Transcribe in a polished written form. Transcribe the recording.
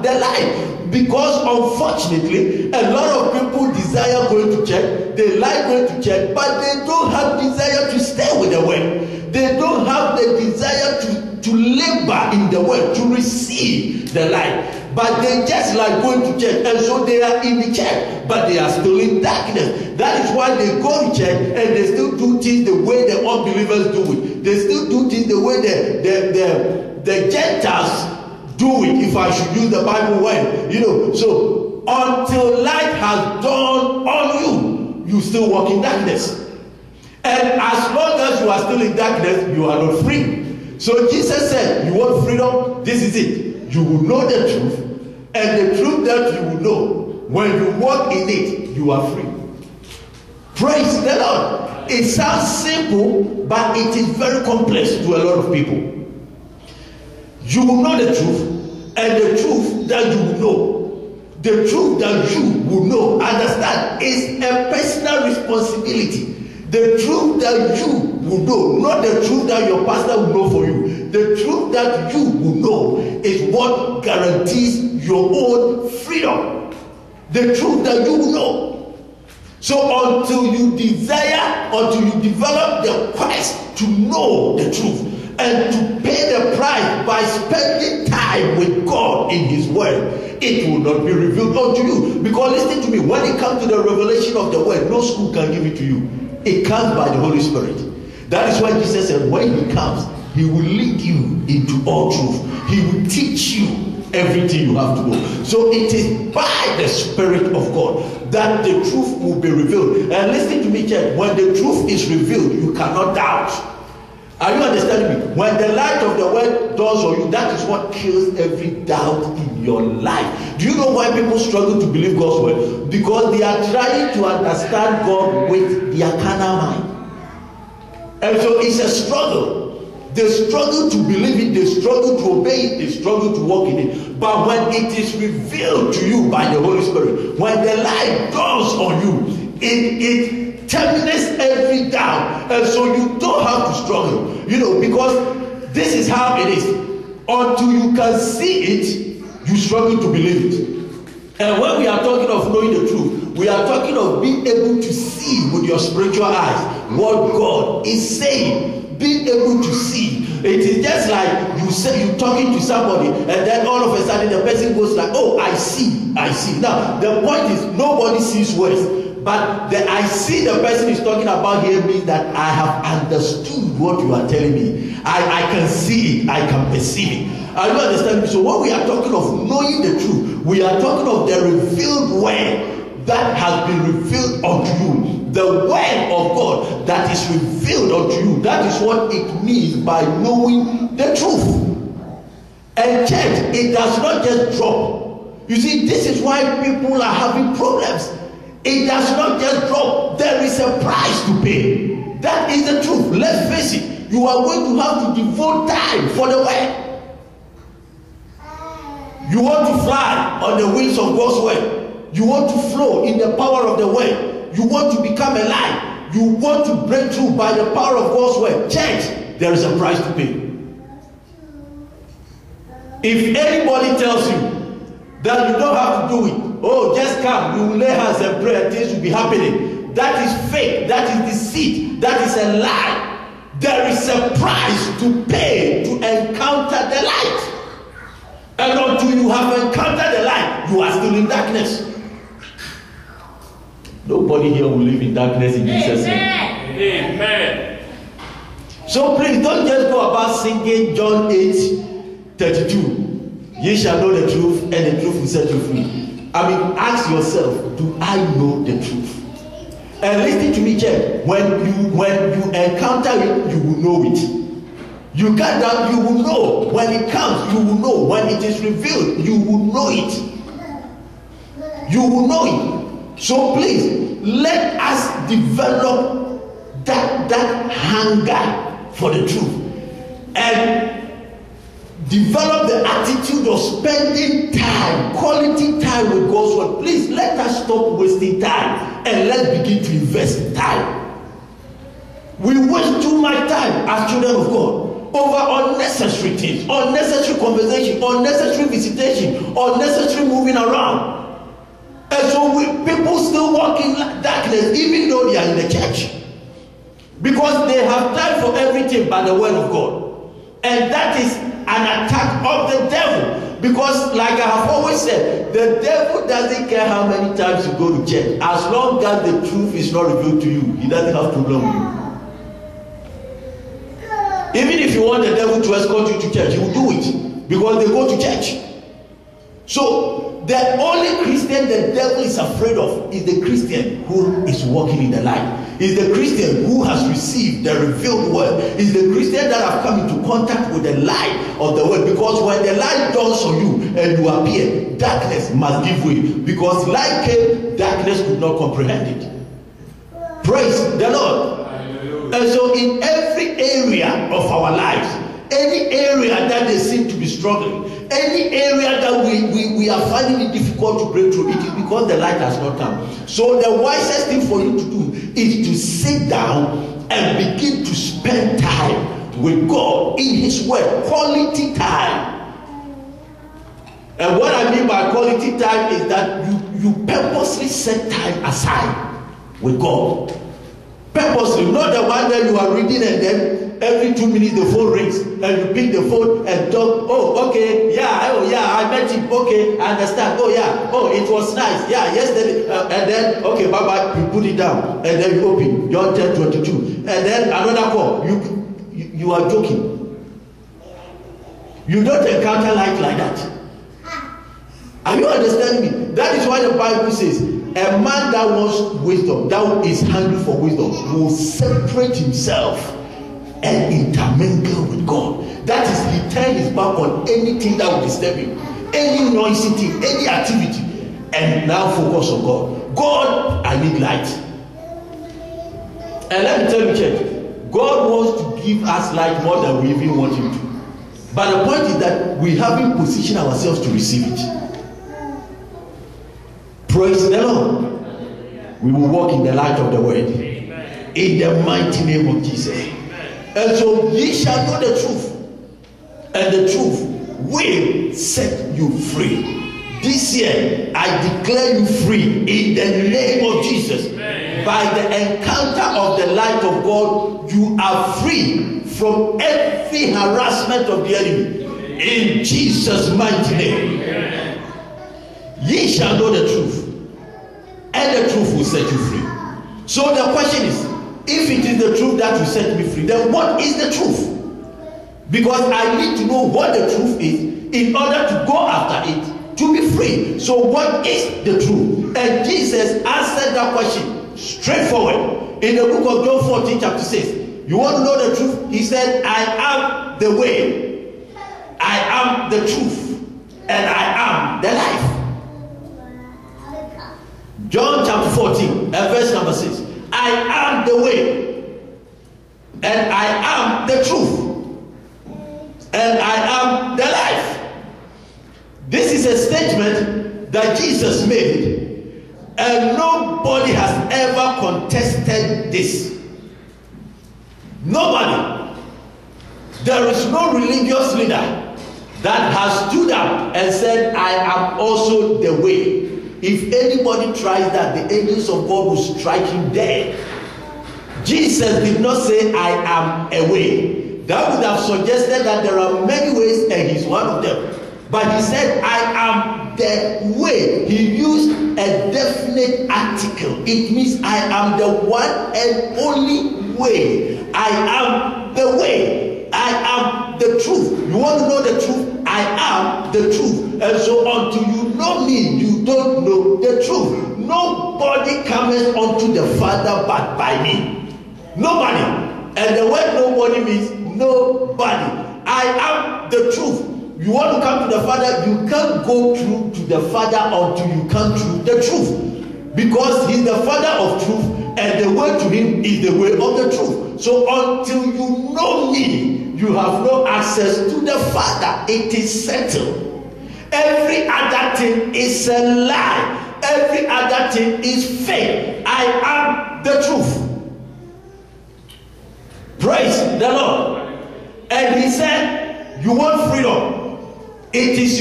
the light. Because unfortunately, a lot of people desire going to church, they like going to church, but they don't have desire to stay with the word. They don't have the desire to labor in the word, to receive the light. But they just like going to church, and so they are in the church, but they are still in darkness. That is why they go to church and they still do things the way the unbelievers do it. They still do things the way the Gentiles do it, if I should use the Bible word. So until light has dawned on you, you still walk in darkness. And as long as you are still in darkness, you are not free. So Jesus said, you want freedom? This is it. You will know the truth, and the truth that you will know, when you walk in it, you are free. Praise the Lord. It sounds simple, but it is very complex to a lot of people. You will know the truth, and the truth that you will know, the truth that you will know, understand, is a personal responsibility. The truth that you will know, not the truth that your pastor will know for you. The truth that you will know is what guarantees your own freedom. The truth that you will know. So until you desire, until you develop the quest to know the truth, and to pay the price by spending time with God in His Word, it will not be revealed unto you. Because listen to me, when it comes to the revelation of the Word, no school can give it to you. It comes by the Holy Spirit. That is why Jesus said, when He comes, He will lead you into all truth. He will teach you everything you have to know. So it is by the Spirit of God that the truth will be revealed. And listen to me, church, when the truth is revealed, you cannot doubt. Are you understanding me? When the light of the word dawns on you, that is what kills every doubt in your life. Do you know why people struggle to believe God's word? Because they are trying to understand God with their carnal mind. And so it's a struggle. They struggle to believe it, they struggle to obey it, they struggle to walk in it. But when it is revealed to you by the Holy Spirit, when the light dawns on you, it terminates every doubt, and so you don't have to struggle, because this is how it is. Until you can see it, you struggle to believe it. And when we are talking of knowing the truth, we are talking of being able to see with your spiritual eyes what God is saying. Being able to see. It is just like you say you're talking to somebody, and then all of a sudden the person goes like, oh, I see. Now the point is, nobody sees words. But the I see the person is talking about here means that I have understood what you are telling me. I can see it. I can perceive it. Are you understanding me? So when we are talking of knowing the truth, we are talking of the revealed word that has been revealed unto you. The word of God that is revealed unto you. That is what it means by knowing the truth. And church, it does not just drop. You see, this is why people are having problems. It does not just drop. There is a price to pay. That is the truth. Let's face it. You are going to have to devote time for the word. You want to fly on the wings of God's word. You want to flow in the power of the word. You want to become a light. You want to break through by the power of God's word. Church, there is a price to pay. If anybody tells you that you don't have to do it, oh, just come, you will lay hands and pray and things will be happening, that is fake, that is deceit, that is a lie. There is a price to pay to encounter the light. And until you have encountered the light, you are still in darkness. Nobody here will live in darkness in Jesus' name. Amen. So please don't just go about singing John 8:32. Ye shall know the truth, and the truth will set you free. Ask yourself, do I know the truth? And listen to me, church. When you encounter it, you will know it. You get that, you will know. When it comes, you will know. When it is revealed, you will know it. You will know it. So please, let us develop that hunger for the truth. And develop the attitude of spending time, quality time with God's word. Please let us stop wasting time and let's begin to invest in time. We waste too much time as children of God. over unnecessary things, unnecessary conversation, unnecessary visitation, unnecessary moving around. And so people still walk in darkness even though they are in the church. Because they have time for everything but the word of God. And that is an attack of the devil. Because like I have always said, the devil doesn't care how many times you go to church. As long as the truth is not revealed to you, he doesn't have problem with you. Even if you want the devil to escort you to church, he will do it. Because they go to church. So the only Christian the devil is afraid of is the Christian who is walking in the light. Is the Christian who has received the revealed word. Is the Christian that have come into contact with the light of the word. Because when the light dawns on you and you appear, darkness must give way. Because light came, darkness could not comprehend it. Praise the Lord. And so in every area of our lives, any area that they seem to be struggling, any area that we are finding it difficult to break through, it is because the light has not come. So the wisest thing for you to do is to sit down and begin to spend time with God in his word, quality time. And what I mean by quality time is that you purposely set time aside with God. Purposely, not the one that you are reading and then every 2 minutes the phone rings and you pick the phone and talk. Oh, okay, yeah, oh yeah, I met him. Okay, I understand. Oh yeah, oh it was nice. Yeah, yesterday, and then okay, bye bye. You put it down and then you open John 10:22, and then another call. You are joking. You don't encounter light like that. Are you understanding me? That is why the Bible says, a man that wants wisdom, that is hungry for wisdom, will separate himself and intermingle with God. That is, he turn his back on anything that will disturb him, any noisy thing, any activity, and now focus on God. God, I need light. And let me tell you, church, God wants to give us light more than we even want him to. But the point is that we haven't positioned ourselves to receive it. Praise the Lord. We will walk in the light of the word. Amen. In the mighty name of Jesus. Amen. And so ye shall know the truth, and the truth will set you free. This year I declare you free in the name of Jesus. Amen. By the encounter of the light of God, you are free from every harassment of the enemy. In Jesus' mighty name. Amen. Ye shall know the truth, and the truth will set you free. So the question is, if it is the truth that will set me free, then what is the truth? Because I need to know what the truth is in order to go after it to be free. So what is the truth? And Jesus answered that question straightforward in the book of John 14 chapter 6. You want to know the truth? He said, I am the way, I am the truth, and I am the life. John chapter 14 and verse number 6. I am the way, and I am the truth, and I am the life. This is a statement that Jesus made, and nobody has ever contested this. Nobody. There is no religious leader that has stood up and said, I am also the way. If anybody tries that, the angels of God will strike him dead. Jesus did not say, I am a way. That would have suggested that there are many ways and he's one of them. But he said, I am the way. He used a definite article. It means I am the one and only way. I am the way. I am the truth. You want to know the truth? I am the truth. And so until you know me, you don't know the truth. Nobody comes unto the Father but by me. Nobody. And the word nobody means nobody. I am the truth. You want to come to the Father, you can't go through to the Father until you come through the truth. Because he's the Father of truth, and the way to him is the way of the truth. So until you know me, you have no access to the Father. It is settled. Every other thing is a lie. Every other thing is fake. I am the truth. Praise the Lord. And he said, you want freedom? It is